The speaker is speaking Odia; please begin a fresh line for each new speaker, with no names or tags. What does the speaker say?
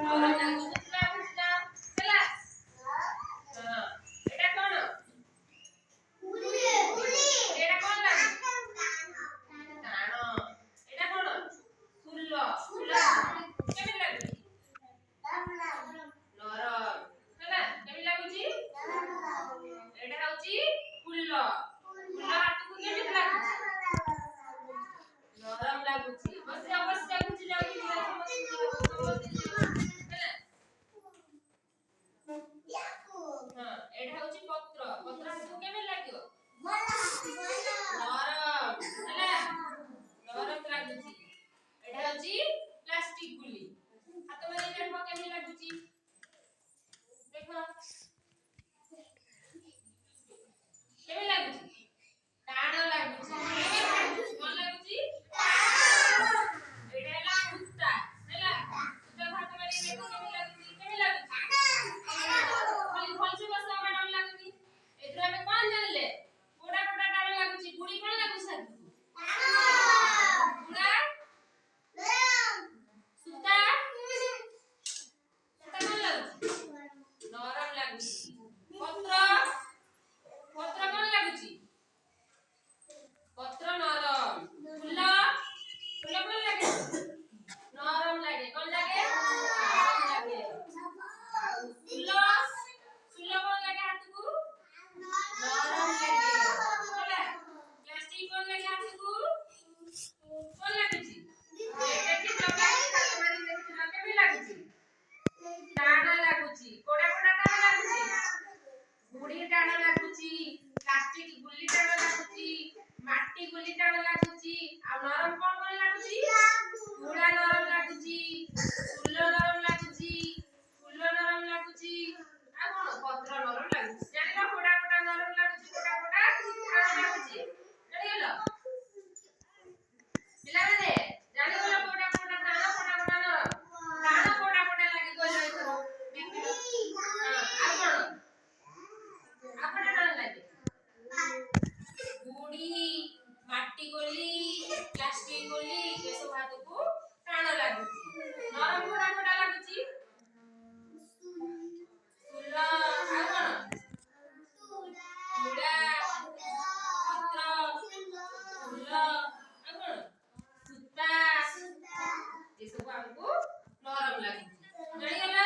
ନରମ ଲାଗୁଛି ନା ବୁଝିଲା ହେଲା। ହଁ ଏଟା କଣ ଏଟା କଣ ଲାଗୁଛି ଟାଣ। ଏଟା କଣ ଫୁଲ ଫୁଲ କେମିତି ଲାଗୁଛି ନରମ ହେଲା କେମିତି ଲାଗୁଛି। ଏଟା ହଉଛି ଫୁଲ ଫୁଲ ହାତକୁ କେମିତି ଲାଗୁଛି ନରମ ଲାଗୁଛି। ବସି ଅବଶ୍ୟ ବୁଝି ଯାଉଛି ହେଲା। ହଁ ଏଟା ହଉଛି ପତ୍ର ପତ୍ର ହାତକୁ କେମିତି ଲାଗିବ ନରମ ହେଲା ନରମ ଲାଗୁଛି। ଏଟା ହଉଛି ପ୍ଲାଷ୍ଟିକ ଗୁଲି ହାତ ମାରି ଦେଖ କେମିତି ଲାଗୁଛି ଦେଖ କେମିତି ଲାଗୁଛି ଟାଣ ଲାଗୁଛି। କଣ ଲାଗୁଛି ଏଇଟା ହେଲା ସୂତା ହେଲା ସୂତା ହାତ ମାରି ଦେଖ କେମିତି ଲାଗୁଛି କେମିତି ଲାଗୁଛି ଖାଲି ଭଲସେ ବସ ମ୍ୟାଡମ ଲାଗୁନି। ଏଥିରେ ଆମେ କଣ ଜାଣିଲେ କୋଡା କୋଡା ଟାଣ ଲାଗୁଛି ଗୁଡି କଣ ଲାଗୁଛି ସାଥୁ ଗୁଡା ସୂତା ସୂତା କଣ ଲାଗୁଛି ନରମ ଲାଗୁଛି। ପତ୍ର ପତ୍ର କଣ ଲାଗୁଛି ପତ୍ର ନରମ। ଫୁଲ ଫୁଲ କଣ ଲାଗେ ନରମ ଲାଗେ କଣ ଲାଗେ ନରମ ଲାଗେ। ଆଉ ଫୁଲ ଫୁଲ କଣ ଲାଗେ ହାତକୁ ନରମ ଲାଗେ ହେଲା। ପ୍ଲାଷ୍ଟିକ କଣ ଲାଗେ ହାତକୁ କଣ ଲାଗୁଛି ଦେଖିଛ ହାତ ମାରି ଦେଖିଛ କେମିତି ଲାଗୁଛି ଟାଣ ଲାଗୁଛି। କୋଡା କୋଡା ଟାଣ ଲାଗୁଛି ଗୁଡି ଟାଣ ଲାଗୁଛି ପ୍ଲାଷ୍ଟିକ ଗୁଲି ଟାଣ ଲାଗୁଛି ମାଟି ଗୁଲି ଟାଣ ଲାଗୁଛି। ଆଉ ନରମ କଣ କଣ ଲାଗୁଛି ଗୁଡା ନରମ ଲାଗୁଛି ଫୁଲ ନରମ ଲାଗୁଛି ଫୁଲ ନରମ ଲାଗୁଛି ଆଉ କଣ ପତ୍ର ନରମ ଲାଗୁଛି। ଜାଣିଲ କୋଡା କୋଡା ନରମ ଲାଗୁଛି କୋଡା କୋଡା ଟାଣ ଲାଗୁଛି ଜାଣିଗଲ ପିଲାମାନେ ଜାଣିଗଲ କୋଡା କୋଡା ଟାଣ କୋଡା କୋଡା ନରମ। ଟାଣ କୋଡା କୋଡା ଲାଗି କହିଲ ଏଥର ଦେଖିଲ। ଆଉ କଣ ଆଉ କୋଡା ଟାଣ ଲାଗେ ଗୁଡି ମାଟି ଗୋଲି ପ୍ଲାଷ୍ଟିକ ଗୋଲି ଏସବୁ ହାତକୁ ଟାଣ ଲାଗୁଛି। ନରମ କୋଡା କୋଡା ଲାଗୁଛି ଫୁଲ ଆଉ କଣ ଗୁଡା ପତ୍ର ଫୁଲ ଆଉ କଣ ସୂତା ଏସବୁ ଆମକୁ ନରମ ଲାଗୁଛି ଜାଣିଗଲ।